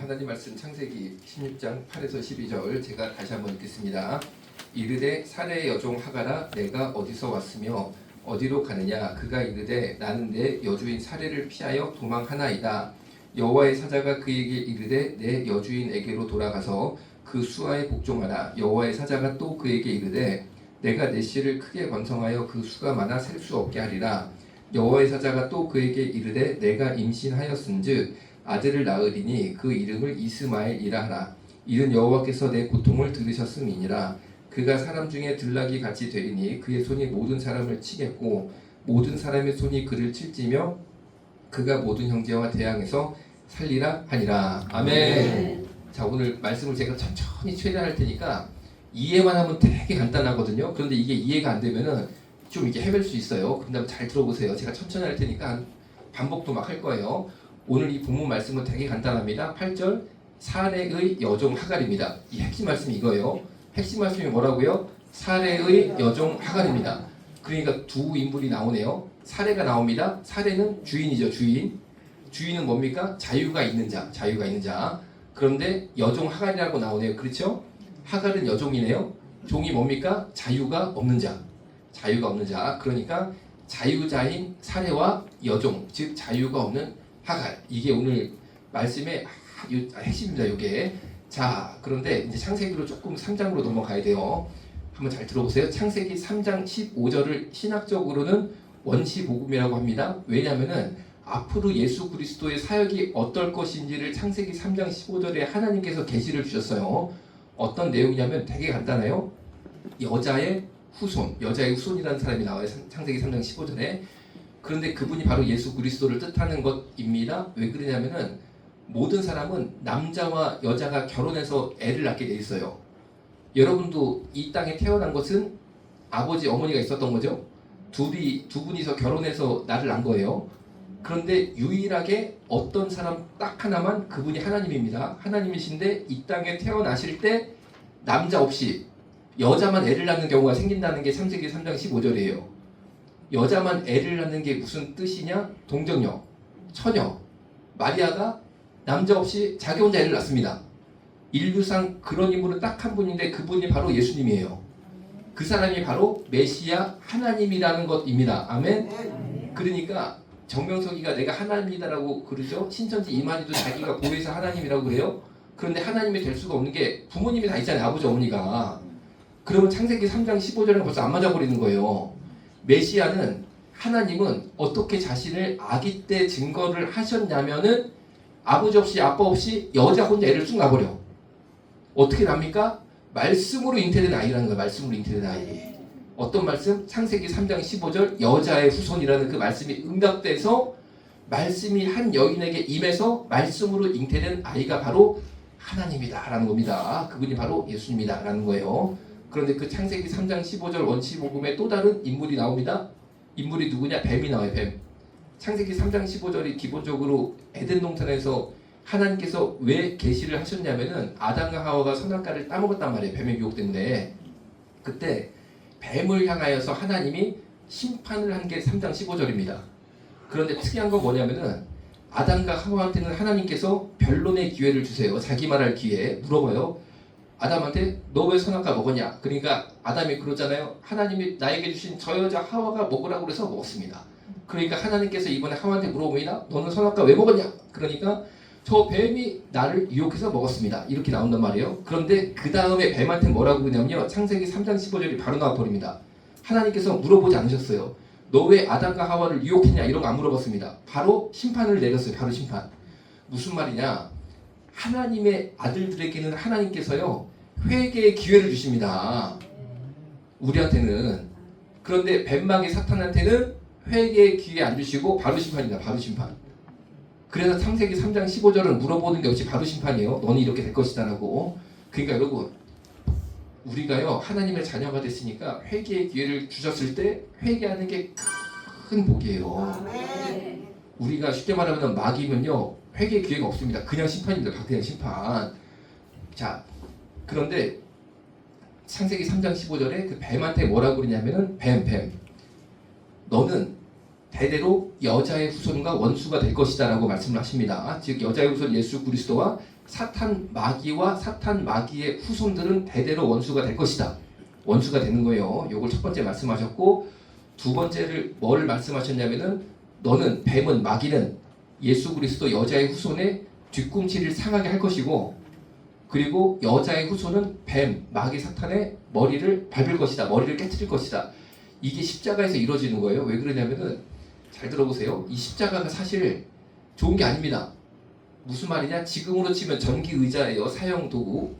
하나님 말씀 창세기 16장 8에서 12절 제가 다시 한번 읽겠습니다. 이르되 사레의 여종 하가라 내가 어디서 왔으며 어디로 가느냐. 그가 이르되 나는 내 여주인 사레를 피하여 도망하나이다. 여호와의 사자가 그에게 이르되 내 여주인에게로 돌아가서 그 수하에 복종하라. 여호와의 사자가 또 그에게 이르되 내가 내 씨를 크게 번성하여 그 수가 많아 셀 수 없게 하리라. 여호와의 사자가 또 그에게 이르되 내가 임신하였은즉 아들을 낳으리니 그 이름을 이스마엘이라 하라. 이는 여호와께서 내 고통을 들으셨음이니라. 그가 사람 중에 들락이 같이 되리니 그의 손이 모든 사람을 치겠고 모든 사람의 손이 그를 칠지며 그가 모든 형제와 대항해서 살리라 하니라. 아멘. 자, 오늘 말씀을 제가 천천히 최대한 할 테니까 이해만 하면 되게 간단하거든요. 그런데 이게 이해가 안 되면은 좀 이게 헤맬 수 있어요. 그런데 잘 들어보세요. 제가 천천히 할 테니까 반복도 막 할 거예요. 오늘 이 본문 말씀은 되게 간단합니다. 8절 사레의 여종 하갈입니다. 이 핵심 말씀이 이거예요. 핵심 말씀이 뭐라고요? 사레의 여종 하갈입니다. 그러니까 두 인물이 나오네요. 사레가 나옵니다. 사레는 주인이죠. 주인은 뭡니까? 자유가 있는 자. 그런데 여종 하갈이라고 나오네요. 그렇죠? 하갈은 여종이네요. 종이 뭡니까? 자유가 없는 자. 그러니까 자유자인 사레와 여종, 즉 자유가 없는 하갈. 이게 오늘 말씀의 핵심입니다. 이게. 자, 그런데 이제 창세기로 조금 3장으로 넘어가야 돼요. 한번 잘 들어보세요. 창세기 3장 15절을 신학적으로는 원시복음이라고 합니다. 왜냐하면은 앞으로 예수 그리스도의 사역이 어떨 것인지를 창세기 3장 15절에 하나님께서 계시를 주셨어요. 어떤 내용이냐면 되게 간단해요. 여자의 후손이라는 사람이 나와요. 창세기 3장 15절에. 그런데 그분이 바로 예수 그리스도를 뜻하는 것입니다. 왜 그러냐면은 모든 사람은 남자와 여자가 결혼해서 애를 낳게 돼 있어요. 여러분도 이 땅에 태어난 것은 아버지 어머니가 있었던 거죠. 두 분이서 결혼해서 나를 낳은 거예요. 그런데 유일하게 어떤 사람 딱 하나만, 그분이 하나님입니다. 하나님이신데 이 땅에 태어나실 때 남자 없이 여자만 애를 낳는 경우가 생긴다는 게 창세기 3장 15절이에요. 여자만 애를 낳는 게 무슨 뜻이냐? 동정녀, 처녀. 마리아가 남자 없이 자기 혼자 애를 낳습니다. 인류상 그런 인물은 딱 한 분인데 그분이 바로 예수님이에요. 그 사람이 바로 메시아 하나님이라는 것입니다. 아멘. 그러니까 정명석이가 내가 하나님이다라고 그러죠. 신천지 이만희도 자기가 보혜사 하나님이라고 그래요. 그런데 하나님이 될 수가 없는 게 부모님이 다 있잖아요. 아버지 어머니가. 그러면 창세기 3장 15절은 벌써 안 맞아버리는 거예요. 메시아는, 하나님은 어떻게 자신을 아기 때 증거를 하셨냐면은 아버지 없이 아빠 없이 여자 혼자 애를 쑥 낳아버려. 어떻게 납니까? 말씀으로 잉태된 아이라는 거예요. 말씀으로 잉태된 아이. 어떤 말씀? 창세기 3장 15절 여자의 후손이라는 그 말씀이 응답돼서 말씀이 한 여인에게 임해서 말씀으로 잉태된 아이가 바로 하나님이다라는 겁니다. 그분이 바로 예수님이다라는 거예요. 그런데 그 창세기 3장 15절 원시복음에 또 다른 인물이 나옵니다. 인물이 누구냐? 뱀이 나와요. 뱀. 창세기 3장 15절이 기본적으로 에덴 동산에서 하나님께서 왜 계시를 하셨냐면은 아담과 하와가 선악과를 따먹었단 말이에요. 뱀의 유혹 때문에. 그때 뱀을 향하여서 하나님이 심판을 한 게 3장 15절입니다. 그런데 특이한 건 뭐냐면은 아담과 하와한테는 하나님께서 변론의 기회를 주세요. 자기 말할 기회. 물어봐요. 아담한테 너 왜 선악과 먹었냐? 그러니까 아담이 그러잖아요. 하나님이 나에게 주신 저 여자 하와가 먹으라고 그래서 먹었습니다. 그러니까 하나님께서 이번에 하와한테 물어봅니다. 너는 선악과 왜 먹었냐? 그러니까 저 뱀이 나를 유혹해서 먹었습니다. 이렇게 나온단 말이에요. 그런데 그 다음에 뱀한테 뭐라고 그러냐면요. 창세기 3장 15절이 바로 나와버립니다. 하나님께서 물어보지 않으셨어요. 너 왜 아담과 하와를 유혹했냐? 이런 거 안 물어봤습니다. 바로 심판을 내렸어요. 바로 심판. 무슨 말이냐? 하나님의 아들들에게는 하나님께서요. 회개의 기회를 주십니다. 우리한테는. 그런데 뱀망이 사탄한테는 회개의 기회 안 주시고 바로 심판입니다. 바로 심판. 그래서 창세기 3장 15절은 물어보는 게 없이 바로 심판이에요. 너는 이렇게 될 것이다 라고. 그러니까 여러분, 우리가요 하나님의 자녀가 됐으니까 회개의 기회를 주셨을 때 회개하는 게 큰 복이에요. 우리가 쉽게 말하면 마귀면요 회개의 기회가 없습니다. 그냥 심판입니다. 그냥 심판. 자, 그런데 창세기 3장 15절에 그 뱀한테 뭐라고 그러냐면은 뱀 너는 대대로 여자의 후손과 원수가 될 것이다 라고 말씀을 하십니다. 즉 여자의 후손 예수 그리스도와 사탄 마귀와 사탄 마귀의 후손들은 대대로 원수가 될 것이다. 원수가 되는 거예요. 요걸 첫 번째 말씀하셨고, 두 번째를 뭘 말씀하셨냐면은 너는 뱀은 마귀는 예수 그리스도 여자의 후손의 뒤꿈치를 상하게 할 것이고, 그리고 여자의 후손은 뱀 마귀 사탄의 머리를 밟을 것이다. 머리를 깨트릴 것이다. 이게 십자가에서 이루어지는 거예요. 왜 그러냐면은 잘 들어보세요. 이 십자가가 사실 좋은 게 아닙니다. 무슨 말이냐? 지금으로 치면 전기 의자예요. 사형 도구.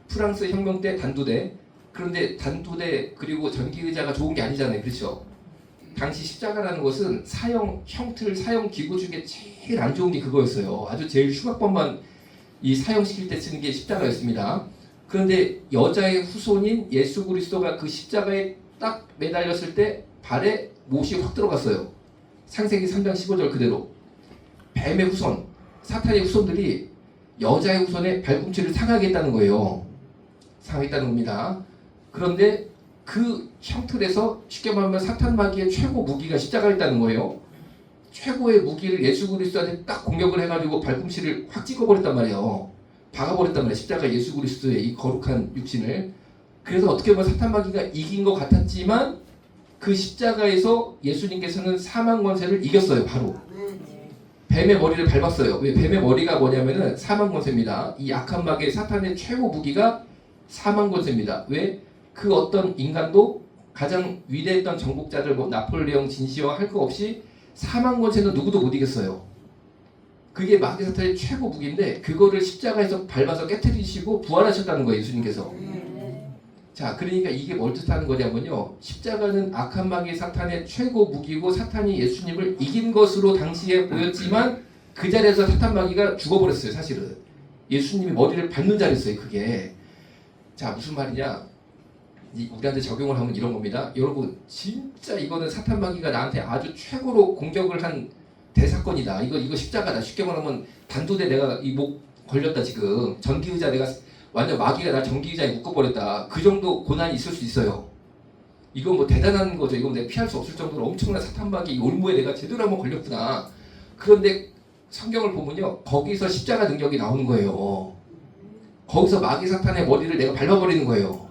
프랑스 혁명 때 단두대. 그런데 단두대 그리고 전기 의자가 좋은 게 아니잖아요. 그렇죠? 당시 십자가라는 것은 사형 형틀 사형 기구 중에 제일 안 좋은 게 그거였어요. 아주 제일 흉악범만 이 사형시킬 때 쓰는 게 십자가였습니다. 그런데 여자의 후손인 예수 그리스도가 그 십자가에 딱 매달렸을 때 발에 못이 확 들어갔어요. 창세기 3장 15절 그대로. 뱀의 후손, 사탄의 후손들이 여자의 후손의 발꿈치를 상하게 했다는 거예요. 상하겠다는 겁니다. 그런데 그 형틀에서 쉽게 말하면 사탄 마귀의 최고 무기가 십자가였다는 거예요. 최고의 무기를 예수 그리스도한테 딱 공격을 해가지고 발꿈치를 확 찍어버렸단 말이에요. 박아버렸단 말이에요. 십자가 예수 그리스도의 이 거룩한 육신을. 그래서 어떻게 보면 사탄 마귀가 이긴 것 같았지만 그 십자가에서 예수님께서는 사망 권세를 이겼어요. 바로. 뱀의 머리를 밟았어요. 왜? 뱀의 머리가 뭐냐면은 사망 권세입니다. 이 악한 마귀의 사탄의 최고 무기가 사망 권세입니다. 왜? 그 어떤 인간도 가장 위대했던 정복자들 뭐 나폴레옹 진시황 할 거 없이 사망 권세는 누구도 못 이겼어요. 그게 마귀 사탄의 최고 무기인데 그거를 십자가에서 밟아서 깨트리시고 부활하셨다는 거예요. 예수님께서. 자, 그러니까 이게 뭘 뜻하는 거냐면요. 십자가는 악한 마귀 사탄의 최고 무기고 사탄이 예수님을 이긴 것으로 당시에 보였지만 그 자리에서 사탄 마귀가 죽어버렸어요. 사실은. 예수님이 머리를 밟는 자리였어요. 그게. 자, 무슨 말이냐. 우리한테 적용을 하면 이런 겁니다. 여러분, 진짜 이거는 사탄 마귀가 나한테 아주 최고로 공격을 한 대사건이다. 이거 십자가다. 쉽게 말하면 단두대 내가 이 목 걸렸다 지금. 전기의자 내가 완전 마귀가 날 전기의자에 묶어버렸다. 그 정도 고난이 있을 수 있어요. 이건 뭐 대단한 거죠. 이건 내가 피할 수 없을 정도로 엄청난 사탄 마귀 올무에 내가 제대로 한번 걸렸구나. 그런데 성경을 보면요. 거기서 십자가 능력이 나오는 거예요. 거기서 마귀 사탄의 머리를 내가 밟아버리는 거예요.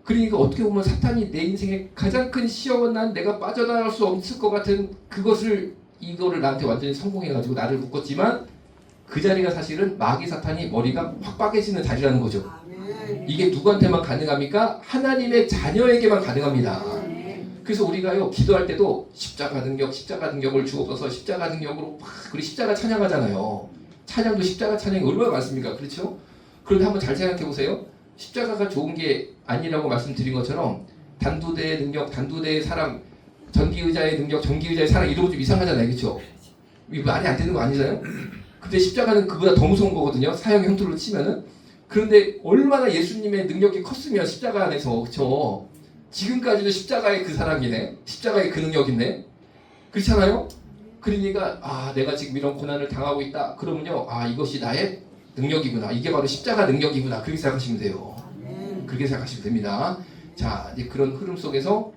그러니까 어떻게 보면 사탄이 내 인생의 가장 큰 시험은 난 내가 빠져나갈 수 없을 것 같은 이거를 나한테 완전히 성공해가지고 나를 묶었지만 그 자리가 사실은 마귀 사탄이 머리가 확 빠개지는 자리라는 거죠. 이게 누구한테만 가능합니까? 하나님의 자녀에게만 가능합니다. 그래서 우리가요 기도할 때도 십자가 능력을 주옵소서 십자가 능력으로 막 우리 십자가 찬양하잖아요. 찬양도 십자가 찬양이 얼마나 많습니까? 그렇죠? 그런데 한번 잘 생각해 보세요. 십자가가 좋은 게 아니라고 말씀드린 것처럼 단두대의 능력, 단두대의 사람, 전기의자의 능력, 전기의자의 사람 이러면 좀 이상하잖아요. 그렇죠? 이거 말이 안 되는 거 아니잖아요? 근데 십자가는 그보다 더 무서운 거거든요. 사형 형틀로 치면은. 그런데 얼마나 예수님의 능력이 컸으면 십자가 안에서 그렇죠? 지금까지도 십자가의 그 사람이네. 십자가의 그 능력이네. 그렇잖아요? 그러니까 내가 지금 이런 고난을 당하고 있다. 그러면요. 이것이 나의 능력이구나. 이게 바로 십자가 능력이구나. 그렇게 생각하시면 돼요. 그렇게 생각하시면 됩니다. 자, 이제 그런 흐름 속에서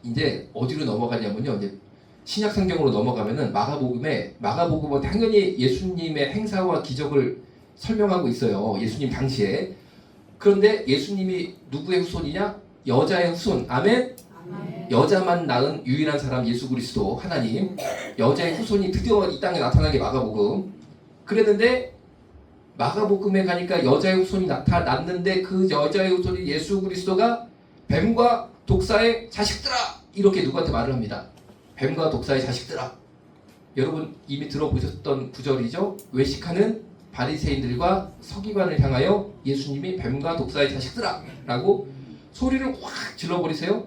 이제 어디로 넘어가냐면요. 이제 신약 성경으로 넘어가면은 마가복음은 당연히 예수님의 행사와 기적을 설명하고 있어요. 예수님 당시에. 그런데 예수님이 누구의 후손이냐? 여자의 후손. 아멘? 여자만 낳은 유일한 사람 예수 그리스도 하나님. 여자의 후손이 드디어 이 땅에 나타난 게 마가복음. 그랬는데 마가복음에 가니까 여자의 후손이 나타났는데 그 여자의 후손이 예수 그리스도가 뱀과 독사의 자식들아! 이렇게 누구한테 말을 합니다. 뱀과 독사의 자식들아. 여러분 이미 들어보셨던 구절이죠. 외식하는 바리새인들과 서기관을 향하여 예수님이 뱀과 독사의 자식들아 라고 소리를 확 질러버리세요.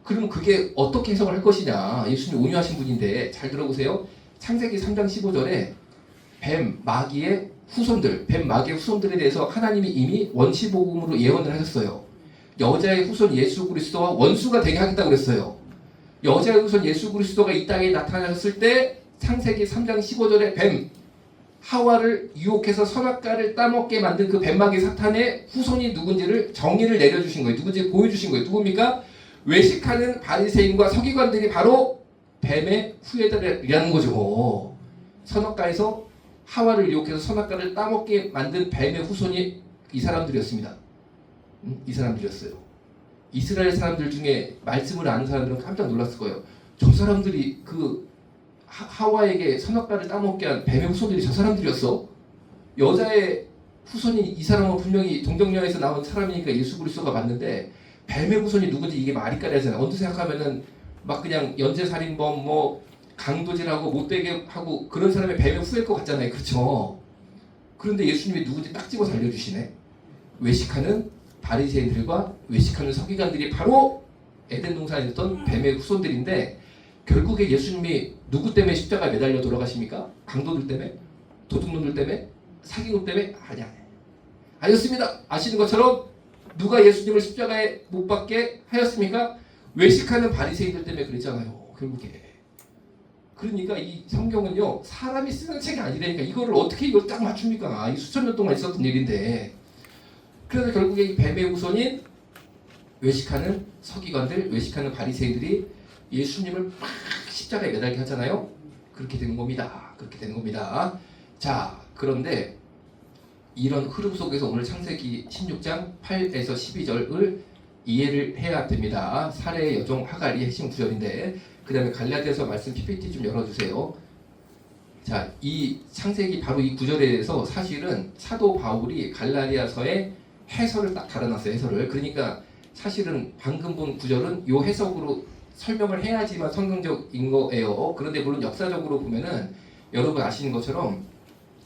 그럼 그게 어떻게 해석을 할 것이냐. 예수님 온유하신 분인데 잘 들어보세요. 창세기 3장 15절에 뱀 마귀의 후손들에 대해서 하나님이 이미 원시복음으로 예언을 하셨어요. 여자의 후손 예수 그리스도와 원수가 되게 하겠다고 그랬어요. 여자의 후손 예수 그리스도가 이 땅에 나타나셨을 때 창세기 3장 15절에 뱀 하와를 유혹해서 선악과를 따먹게 만든 그 뱀마귀 사탄의 후손이 누군지를 정의를 내려주신 거예요. 누군지 보여주신 거예요. 누굽니까? 외식하는 바리새인과 서기관들이 바로 뱀의 후예들이라는 거죠. 선악과에서 하와를 유혹해서 선악과를 따먹게 만든 뱀의 후손이 이 사람들이었습니다. 이 사람들이었어요. 이스라엘 사람들 중에 말씀을 아는 사람들은 깜짝 놀랐을 거예요. 저 사람들이 그 하와에게 선악과를 따먹게 한 뱀의 후손들이 저 사람들이었어. 여자의 후손이 이 사람은 분명히 동정녀에서 나온 사람이니까 예수 그리스도가 맞는데 뱀의 후손이 누군지 이게 말이 까리하잖아요. 언뜻 생각하면은 막 그냥 연쇄살인범 뭐 강도질하고 못되게 하고 그런 사람의 뱀의 후예일 것 같잖아요. 그렇죠? 그런데 예수님이 누군지 딱 집어서 알려주시네. 외식하는 바리새인들과 외식하는 서기관들이 바로 에덴 동산에 있던 뱀의 후손들인데 결국에 예수님이 누구 때문에 십자가에 매달려 돌아가십니까? 강도들 때문에? 도둑놈들 때문에? 사기꾼 때문에? 아니었습니다. 아시는 것처럼 누가 예수님을 십자가에 못 박게 하였습니까? 외식하는 바리새인들 때문에 그랬잖아요. 결국에. 그러니까 이 성경은요 사람이 쓰는 책이 아니라니까 이거를 어떻게 이걸 딱 맞춥니까? 이 수천 년 동안 있었던 일인데. 그래서 결국에 이 뱀의 후손인 외식하는 서기관들, 외식하는 바리새인들이 예수님을 막 십자가에 매달게 하잖아요. 그렇게 되는 겁니다. 그렇게 되는 겁니다. 자, 그런데 이런 흐름 속에서 오늘 창세기 16장 8에서 12절을 이해를 해야 됩니다. 사례의 여종 하갈이 핵심 구절인데 그 다음에 갈라디아서 말씀 PPT 좀 열어주세요. 자, 이 창세기 바로 이 구절에 대해서 사실은 사도 바울이 갈라디아서의 해설을 딱 달아놨어요. 해설을. 그러니까 사실은 방금 본 구절은 요 해석으로 설명을 해야지만 성경적인 거예요. 그런데 물론 역사적으로 보면은 여러분 아시는 것처럼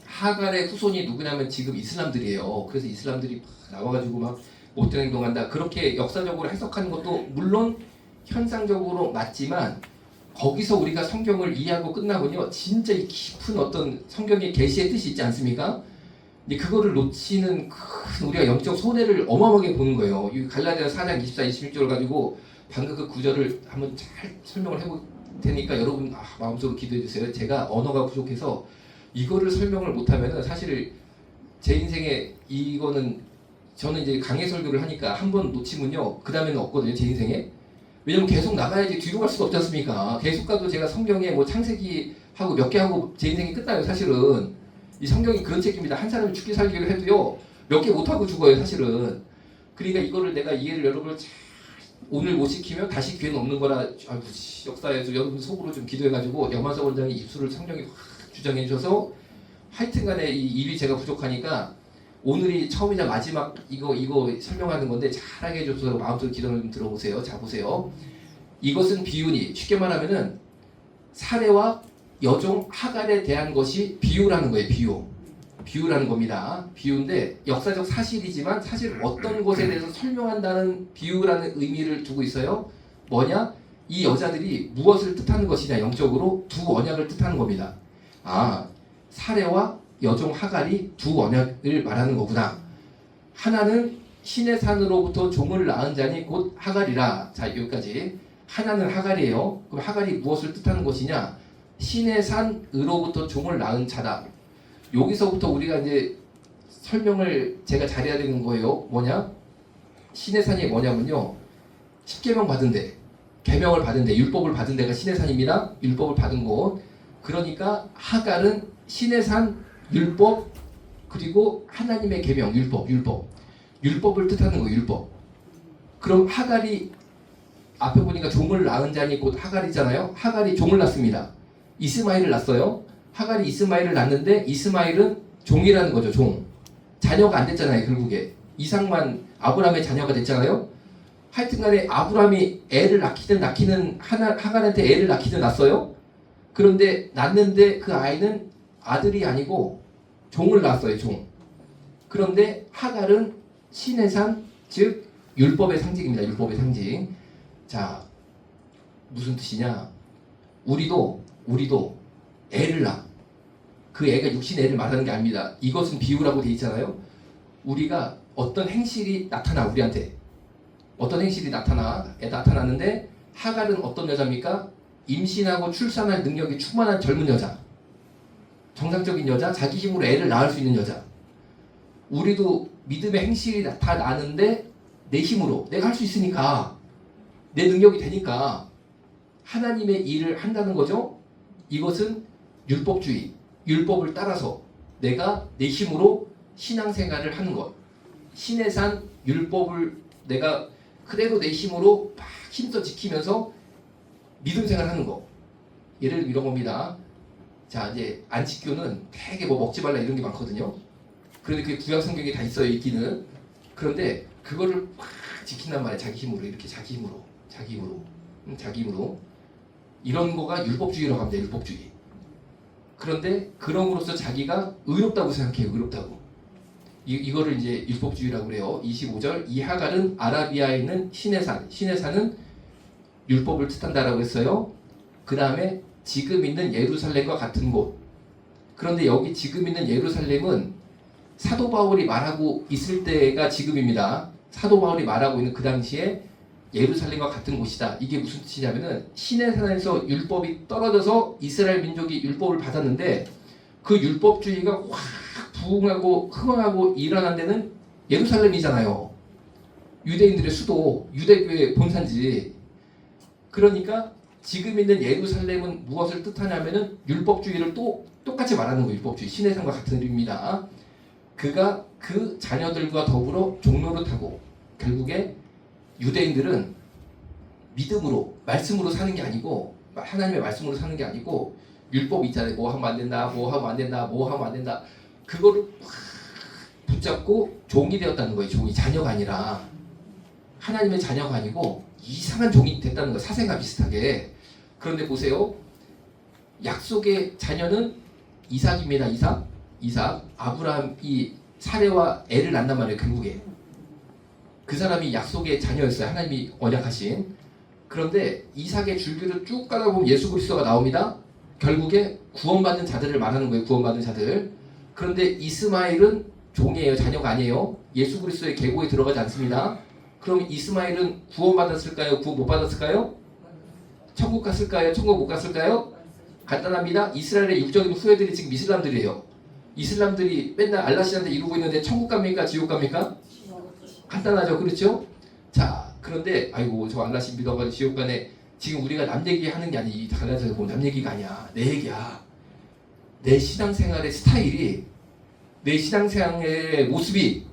하갈의 후손이 누구냐면 지금 이슬람들이에요. 그래서 이슬람들이 나와가지고 막 못된 행동한다. 그렇게 역사적으로 해석하는 것도 물론 현상적으로 맞지만 거기서 우리가 성경을 이해하고 끝나면요 진짜 이 깊은 어떤 성경의 계시의 뜻이 있지 않습니까? 근데 그거를 놓치는 큰 우리가 영적 손해를 어마어마하게 보는 거예요. 이 갈라디아서 4장 24, 26절을 가지고 방금 그 구절을 한번 잘 설명을 해볼 테니까 여러분 마음속으로 기도해 주세요. 제가 언어가 부족해서 이거를 설명을 못하면은 사실 제 인생에 이거는 저는 이제 강해 설교를 하니까 한 번 놓치면요 그 다음에는 없거든요. 제 인생에. 왜냐면 계속 나가야지 뒤로 갈 수가 없지 않습니까? 계속 가도 제가 성경에 뭐 창세기 하고 몇 개 하고 제 인생이 끝나요. 사실은 이 성경이 그런 책입니다. 한 사람이 죽기 살기를 해도요 몇 개 못하고 죽어요. 사실은. 그러니까 이거를 내가 이해를 여러분을 잘 오늘 못 시키면 다시 기회는 없는 거라 역사에서 여러분 속으로 좀 기도해가지고 염화서 원장이 입술을 성경에 확 주장해 주셔서 하여튼간에 이 일이 제가 부족하니까 오늘이 처음이자 마지막 이거 설명하는 건데 잘하게 해줘서 마음속으로 기도를 좀 들어보세요. 자 보세요. 이것은 비유니 쉽게 말하면은 사례와 여종 하갈에 대한 것이 비유라는 거예요. 비유라는 겁니다. 비유인데 역사적 사실이지만 사실 어떤 것에 대해서 설명한다는 비유라는 의미를 두고 있어요. 뭐냐? 이 여자들이 무엇을 뜻하는 것이냐 영적으로 두 언약을 뜻하는 겁니다. 사례와 여종 하갈이 두 언약을 말하는 거구나. 하나는 신의 산으로부터 종을 낳은 자니 곧 하갈이라. 자 여기까지. 하나는 하갈이에요. 그럼 하갈이 무엇을 뜻하는 것이냐? 신의 산으로부터 종을 낳은 자다. 여기서부터 우리가 이제 설명을 제가 잘해야 되는 거예요. 뭐냐? 신의 산이 뭐냐면요. 십계명 받은 데, 계명을 받은 데, 율법을 받은 데가 신의 산입니다. 율법을 받은 곳. 그러니까 하갈은 신의 산, 율법, 그리고 하나님의 계명, 율법을 뜻하는 거예요. 율법. 그럼 하갈이 앞에 보니까 종을 낳은 자니 곧 하갈이잖아요. 하갈이 종을 낳습니다. 이스마엘을 낳았어요. 하갈이 이스마엘을 낳는데 이스마엘은 종이라는 거죠. 종. 자녀가 안 됐잖아요. 결국에. 이삭만 아브라함의 자녀가 됐잖아요. 하여튼간에 아브라함이 애를 낳기는 하갈한테 애를 낳기는 낳았어요. 그런데 낳는데 그 아이는 아들이 아니고 종을 낳았어요. 종. 그런데 하갈은 신의 산, 즉 율법의 상징입니다. 율법의 상징. 자, 무슨 뜻이냐? 우리도 애를 낳아. 그 애가 육신의 애를 말하는 게 아닙니다. 이것은 비유라고 돼 있잖아요. 우리가 어떤 행실이 나타나 우리한테. 어떤 행실이 나타났는데 하갈은 어떤 여자입니까? 임신하고 출산할 능력이 충만한 젊은 여자. 정상적인 여자, 자기 힘으로 애를 낳을 수 있는 여자. 우리도 믿음의 행실이 나타나는데 내 힘으로 내가 할 수 있으니까 내 능력이 되니까 하나님의 일을 한다는 거죠. 이것은 율법주의, 율법을 따라서 내가 내 힘으로 신앙생활을 하는 것. 신의 산 율법을 내가 그대로 내 힘으로 막 힘써 지키면서 믿음 생활하는 거. 예를 들면 이런 겁니다. 자, 이제 안식교는 되게 뭐 먹지 말라 이런 게 많거든요. 그런데 그게 구약 성경에 다 있어요, 있기는. 그런데 그거를 막 지킨단 말이야. 자기 힘으로, 이렇게 자기 힘으로. 이런 거가 율법주의라고 합니다. 율법주의. 그런데 그럼으로써 자기가 의롭다고 생각해요. 의롭다고. 이거를 이제 율법주의라고 그래요. 25절, 이 하갈은 아라비아에 있는 신의 산은 율법을 뜻한다라고 했어요. 그 다음에 지금 있는 예루살렘과 같은 곳. 그런데 여기 지금 있는 예루살렘은 사도 바울이 말하고 있을 때가 지금입니다. 사도 바울이 말하고 있는 그 당시에 예루살렘과 같은 곳이다. 이게 무슨 뜻이냐면은 신의 산에서 율법이 떨어져서 이스라엘 민족이 율법을 받았는데 그 율법주의가 확 부흥하고 흥황하고 일어난 데는 예루살렘이잖아요. 유대인들의 수도, 유대교의 본산지. 그러니까 지금 있는 예루살렘은 무엇을 뜻하냐면은 율법주의를 또 똑같이 말하는 거예요. 율법주의. 신의 산과 같은 의미입니다. 그가 그 자녀들과 더불어 종로를 타고 결국에 유대인들은 믿음으로 말씀으로 사는 게 아니고 하나님의 말씀으로 사는 게 아니고 율법 있잖아요. 뭐 하면 안 된다, 뭐 하면 안 된다, 뭐 하면 안 된다. 그거를 확 붙잡고 종이 되었다는 거예요. 종이 자녀가 아니라 하나님의 자녀가 아니고 이상한 종이 됐다는 거예요. 사생아 비슷하게. 그런데 보세요. 약속의 자녀는 이삭입니다. 이삭. 아브라함이 사레와 애를 낳는단 말이에요. 결국에. 그 사람이 약속의 자녀였어요. 하나님이 언약하신. 그런데 이삭의 줄기를 쭉 가다 보면 예수 그리스도가 나옵니다. 결국에 구원받는 자들을 말하는 거예요. 구원받는 자들. 그런데 이스마엘은 종이에요. 자녀가 아니에요. 예수 그리스도의 계보에 들어가지 않습니다. 그럼 이스마엘은 구원받았을까요? 구원 못 받았을까요? 천국 갔을까요? 천국 못 갔을까요? 간단합니다. 이스라엘의 육적인 후예들이 지금 이슬람들이에요. 이슬람들이 맨날 알라시한테 이루고 있는데 천국 갑니까? 지옥 갑니까? 간단하죠. 그렇죠? 자, 그런데 아이고 저 알라시 믿어가지고 지옥 가네. 지금 우리가 남 얘기하는 게 아니. 갈라서에서 보면 남 얘기가 아니야. 내 얘기야. 내 신앙생활의 스타일이 내 신앙생활의 모습이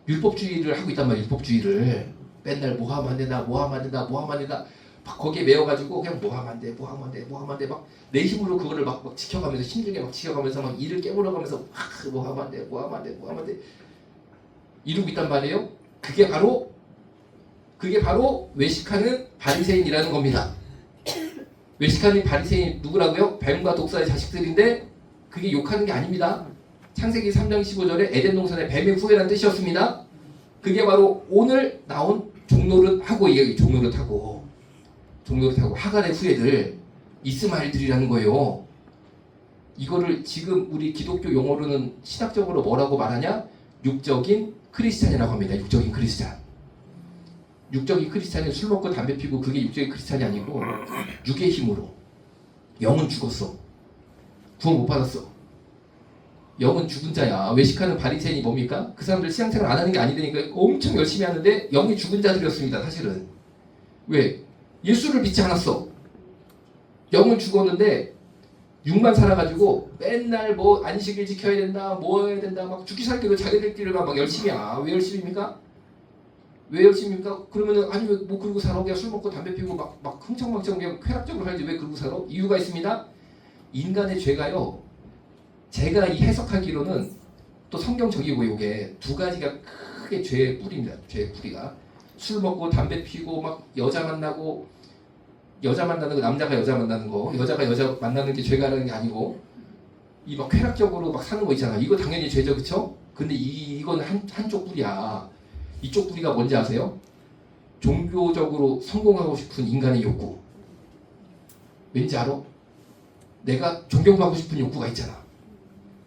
율법주의를 하고 있단 말이야. 율법주의를 맨날 뭐 하면 안 된다, 뭐 하면 안 된다, 뭐 하면 안 된다. 막 거기에 매여가지고 그냥 뭐 하면 안 돼, 뭐 하면 안 돼, 뭐 하면 안 돼. 막 내 힘으로 그거를 막 지켜가면서 힘들게 막 지켜가면서 막 이를 깨물어가면서 막 뭐 하면 안 돼, 뭐 하면 안 돼, 뭐 하면 안 돼. 이루고 있단 말이에요. 그게 바로 외식하는 바리새인이라는 겁니다. 외식하는 바리새인 누구라고요? 뱀과 독사의 자식들인데 그게 욕하는 게 아닙니다. 창세기 3장 15절에 에덴 동산의 뱀의 후예라는 뜻이었습니다. 그게 바로 오늘 나온 종노릇하고 이게 종노릇하고 하갈의 후예들 이스마엘들이라는 거예요. 이거를 지금 우리 기독교 용어로는 신학적으로 뭐라고 말하냐? 육적인 크리스찬이라고 합니다. 육적인 크리스찬. 육적인 크리스찬이 술 먹고 담배 피고 그게 육적인 크리스찬이 아니고 육의 힘으로. 영은 죽었어. 구원 못 받았어. 영은 죽은 자야. 외식하는 바리새인이 뭡니까? 그 사람들 신앙생활 안 하는 게 아니니까 엄청 열심히 하는데 영이 죽은 자들이었습니다. 사실은. 왜? 예수를 믿지 않았어. 영은 죽었는데 육만 살아가지고 맨날 뭐 안식일 지켜야 된다, 뭐 해야 된다, 막 죽기 살기로 자기들끼리가 막 열심히야. 왜 열심입니까? 왜 열심입니까? 그러면은 아니 왜 뭐 그러고 살아? 그냥 술 먹고 담배 피우고 막 흥청망청 그냥 쾌락적으로 살지 왜 그러고 살아? 이유가 있습니다. 인간의 죄가요. 제가 이 해석하기로는 또 성경적이고 요게 두 가지가 크게 죄의 뿌리입니다. 죄의 뿌리가 술 먹고 담배 피고 막 여자 만나고 여자 만나는 거 남자가 여자 만나는 거 여자가 여자 만나는 게 죄가라는 게 아니고 이 막 쾌락적으로 막 사는 거 있잖아. 이거 당연히 죄죠, 그쵸? 근데 이건 한쪽 뿌리야. 이쪽 뿌리가 뭔지 아세요? 종교적으로 성공하고 싶은 인간의 욕구. 왠지 알아? 내가 존경받고 싶은 욕구가 있잖아.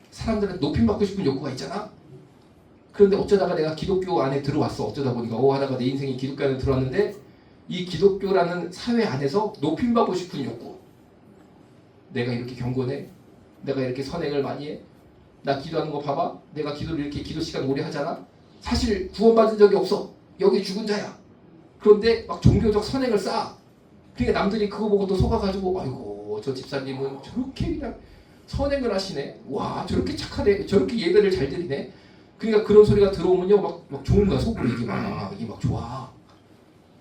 사람들한테 높임받고 싶은 욕구가 있잖아. 그런데 어쩌다가 내가 기독교 안에 들어왔어. 어쩌다 보니까 하다가 내 인생이 기독교 안에 들어왔는데 이 기독교라는 사회 안에서 높임받고 싶은 욕구. 내가 이렇게 경건해. 내가 이렇게 선행을 많이 해. 나 기도하는 거 봐봐. 내가 기도를 이렇게 기도 시간 오래 하잖아. 사실 구원받은 적이 없어. 여기 죽은 자야. 그런데 막 종교적 선행을 쌓아. 그러니까 남들이 그거 보고 또 속아가지고 아이고 저 집사님은 저렇게 그냥 선행을 하시네. 와, 저렇게 착하네. 저렇게 예배를 잘 드리네. 그러니까 그런 소리가 들어오면요, 막 좋은 거야. 속으로 이게 막 좋아.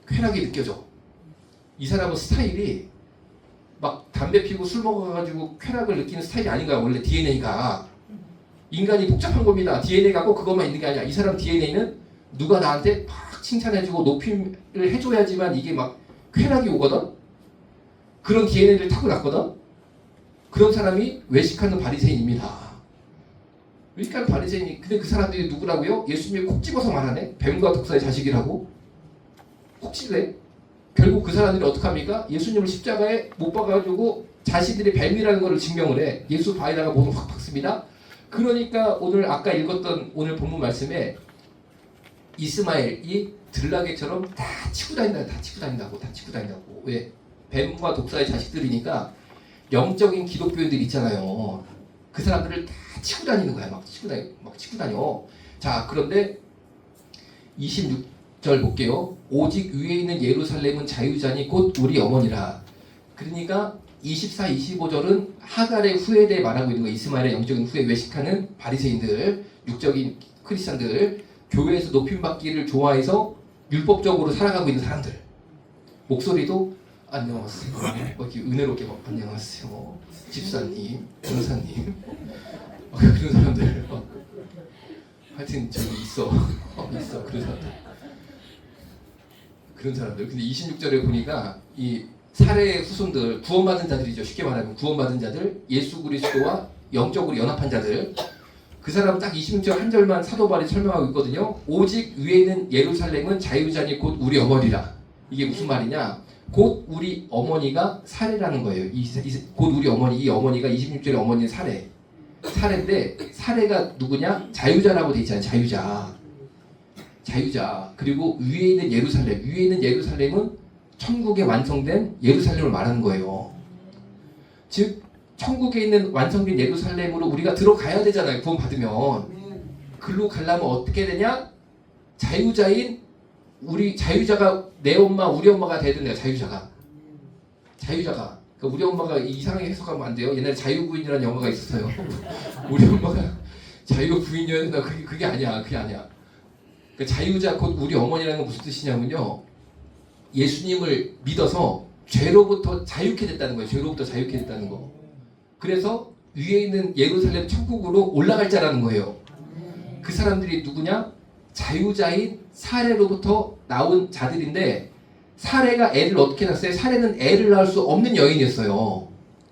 쾌락이 느껴져. 이 사람은 스타일이 막 담배 피고 술 먹어가지고 쾌락을 느끼는 스타일이 아닌 거야. 원래 DNA가. 인간이 복잡한 겁니다. DNA가 꼭 그것만 있는 게 아니야. 이 사람 DNA는 누가 나한테 막 칭찬해주고 높임을 해줘야지만 이게 막 쾌락이 오거든. 그런 DNA를 타고 났거든. 그런 사람이 외식하는 바리새인입니다. 외식하는 바리새인이. 근데 그 사람들이 누구라고요? 예수님이 콕 집어서 말하네. 뱀과 독사의 자식이라고. 콕 집네. 결국 그 사람들이 어떡합니까? 예수님을 십자가에 못 박아가지고 자신들이 뱀이라는 것을 증명을 해. 예수 바위다가 모두 확 박습니다. 그러니까 오늘 아까 읽었던 오늘 본문 말씀에 이스마엘이 들나귀처럼 다 치고 다닌다고. 왜? 뱀과 독사의 자식들이니까 영적인 기독교인들 있잖아요. 그 사람들을 다 치고 다니는 거야. 막 치고 다녀. 자, 그런데 26절 볼게요. 오직 위에 있는 예루살렘은 자유자니 곧 우리 어머니라. 그러니까 24, 25절은 하갈의 후에 대해 말하고 있는 거. 이스마엘의 영적인 후에 외식하는 바리새인들, 육적인 크리스찬들, 교회에서 높임받기를 좋아해서 율법적으로 살아가고 있는 사람들. 목소리도 안녕하세요. 이렇게 은혜롭게 막 안녕하세요. 집사님, 권사님. 그런 사람들. 하여튼 저기 있어. 그런 사람들. 그런 사람들. 근데 26절에 보니까 이 살해의 후손들, 구원받은 자들이죠. 쉽게 말하면 구원받은 자들, 예수 그리스도와 영적으로 연합한 자들. 그 사람 딱 26절 한 절만 사도 바울이 설명하고 있거든요. 오직 위에 있는 예루살렘은 자유자니 곧 우리 어머니라. 이게 무슨 말이냐? 곧 우리 어머니가 살해라는 거예요. 곧 우리 어머니, 이 어머니가 26절에 어머니는 살해인데 살해가 누구냐? 자유자라고 돼 있잖아요. 자유자. 그리고 위에 있는 예루살렘은 천국에 완성된 예루살렘을 말하는 거예요. 즉 천국에 있는 완성된 예루살렘으로 우리가 들어가야 되잖아요. 구원 받으면. 글로 가려면 어떻게 되냐? 자유자가 내 엄마, 우리 엄마가 돼야 된대요. 자유자가. 그러니까 우리 엄마가 이상하게 해석하면 안 돼요. 옛날에 자유부인이라는 영화가 있었어요. 우리 엄마가 자유부인이었나? 그게 아니야. 그러니까 자유자 곧 우리 어머니라는 건 무슨 뜻이냐면요. 예수님을 믿어서 죄로부터 자유케 됐다는 거예요. 죄로부터 자유케 됐다는 거. 그래서 위에 있는 예루살렘 천국으로 올라갈 자라는 거예요. 그 사람들이 누구냐? 자유자인 사례로부터 나온 자들인데 사례가 애를 어떻게 낳았어요? 사례는 애를 낳을 수 없는 여인이었어요.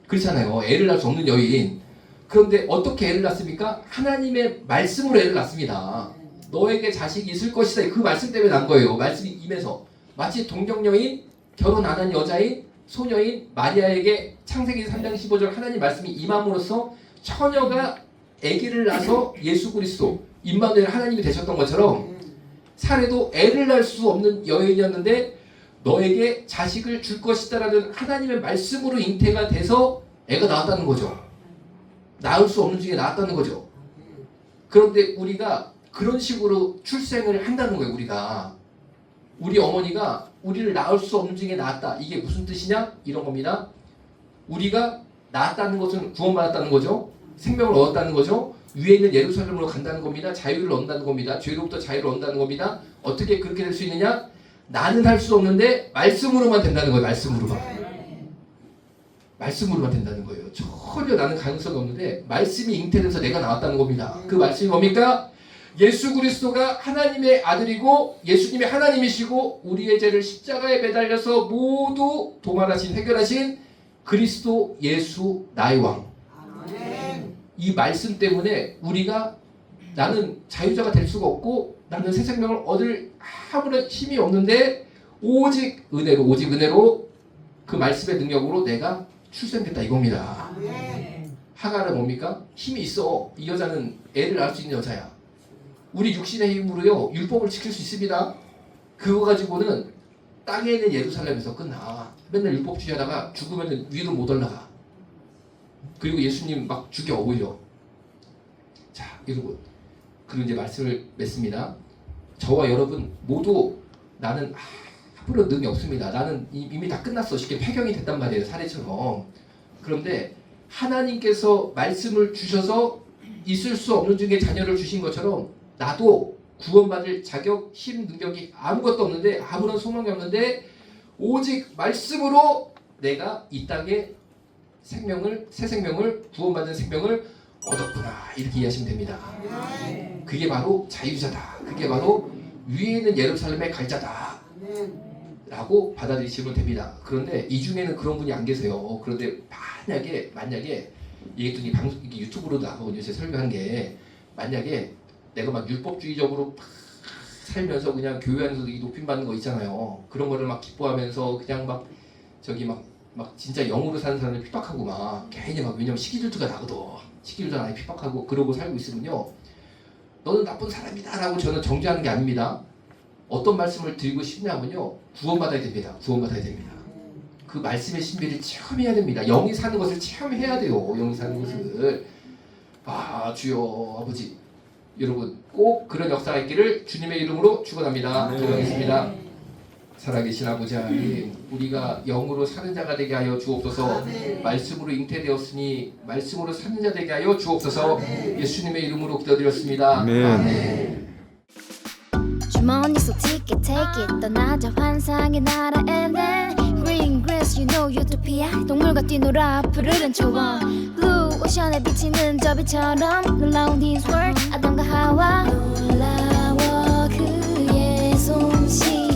그렇잖아요. 애를 낳을 수 없는 여인. 그런데 어떻게 애를 낳습니까? 하나님의 말씀으로 애를 낳습니다. 너에게 자식이 있을 것이다. 그 말씀 때문에 난 거예요. 말씀이 임해서. 마치 동정녀인, 결혼 안 한 여자인, 소녀인 마리아에게 창세기 3장 15절 하나님 말씀이 임함으로써 처녀가 아기를 낳아서 예수 그리스도, 임마누엘 하나님이 되셨던 것처럼 사례도 애를 낳을 수 없는 여인이었는데 너에게 자식을 줄 것이다라는 하나님의 말씀으로 잉태가 돼서 애가 나왔다는 거죠. 낳을 수 없는 중에 나왔다는 거죠. 그런데 우리가 그런 식으로 출생을 한다는 거예요. 우리 어머니가 우리를 낳을 수 없는 중에 낳았다. 이게 무슨 뜻이냐? 이런 겁니다. 우리가 낳았다는 것은 구원받았다는 거죠. 생명을 얻었다는 거죠. 위에 있는 예루살렘으로 간다는 겁니다. 자유를 얻는다는 겁니다. 죄로부터 자유를 얻는다는 겁니다. 어떻게 그렇게 될 수 있느냐? 나는 할 수 없는데 말씀으로만 된다는 거예요. 말씀으로만 된다는 거예요. 전혀 나는 가능성이 없는데 말씀이 잉태돼서 내가 나왔다는 겁니다. 그 말씀이 뭡니까? 예수 그리스도가 하나님의 아들이고 예수님이 하나님이시고 우리의 죄를 십자가에 매달려서 모두 도말하신 해결하신 그리스도 예수 나의 왕. 이 말씀 때문에 우리가 나는 자유자가 될 수가 없고 나는 새 생명을 얻을 아무런 힘이 없는데 오직 은혜로 그 말씀의 능력으로 내가 출생됐다 이겁니다. 하갈은 뭡니까? 힘이 있어. 이 여자는 애를 낳을 수 있는 여자야. 우리 육신의 힘으로요 율법을 지킬 수 있습니다. 그거 가지고는 땅에 있는 예루살렘에서 끝나. 맨날 율법주의하다가 죽으면 위로 못 올라가. 그리고 예수님 막 죽여 오히려. 자 여러분, 그리고 이제 말씀을 맺습니다. 저와 여러분 모두 나는 아무런 능력이 없습니다. 나는 이미 다 끝났어. 쉽게 폐경이 됐단 말이에요. 사례처럼. 그런데 하나님께서 말씀을 주셔서 있을 수 없는 중에 자녀를 주신 것처럼 나도 구원받을 자격, 힘, 능력이 아무것도 없는데 아무런 소망이 없는데 오직 말씀으로 내가 이 땅에 생명을, 새 생명을, 구원받은 생명을 얻었구나 이렇게 이해하시면 됩니다. 그게 바로 자유자다. 그게 바로 위에 있는 예루살렘의 갈자다 라고 받아들이시면 됩니다. 그런데 이 중에는 그런 분이 안 계세요. 그런데 만약에 이게 유튜브로 나가고 요새 설교한 게 만약에 내가 막 율법주의적으로 막 살면서 그냥 교회 안에서도 이 높임 받는 거 있잖아요. 그런 거를 막 기뻐하면서 그냥 막 저기 막 진짜 영으로 사는 사람을 핍박하고 막 괜히 막 왜냐면 시기질투가 나거든. 시기질투가 많이 핍박하고 그러고 살고 있으면요. 너는 나쁜 사람이다 라고 저는 정죄하는 게 아닙니다. 어떤 말씀을 드리고 싶냐면요. 구원받아야 됩니다. 구원받아야 됩니다. 그 말씀의 신비를 체험해야 됩니다. 영이 사는 것을 체험해야 돼요. 영이 사는 것을. 아 주여 아버지 여러분 꼭 그런 역사가 있기를 주님의 이름으로 축원합니다. 기도하겠습니다. 살아계신 아버지 하나님 우리가 영으로 사는 자가 되게 하여 주옵소서. 말씀으로 잉태되었으니 말씀으로 사는 자 되게 하여 주옵소서. 예수님의 이름으로 기도드렸습니다. 아멘. 주머니 속 ticket take it 떠나자 환상의 나라 Eden Green grass you know utopia 동물과 뛰놀아 푸르른 초원 Blue 오션에 비치는 저 빛처럼 놀라운 his world 아담과 하와 놀라워 그의 솜씨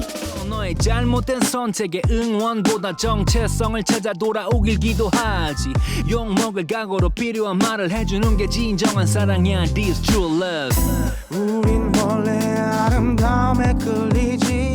너의 잘못된 선택에 응원보다 정체성을 찾아 돌아오길 기도하지 욕먹을 각오로 필요한 말을 해주는 게 진정한 사랑이야 This true love 우린 원래 아름다움에 끌리지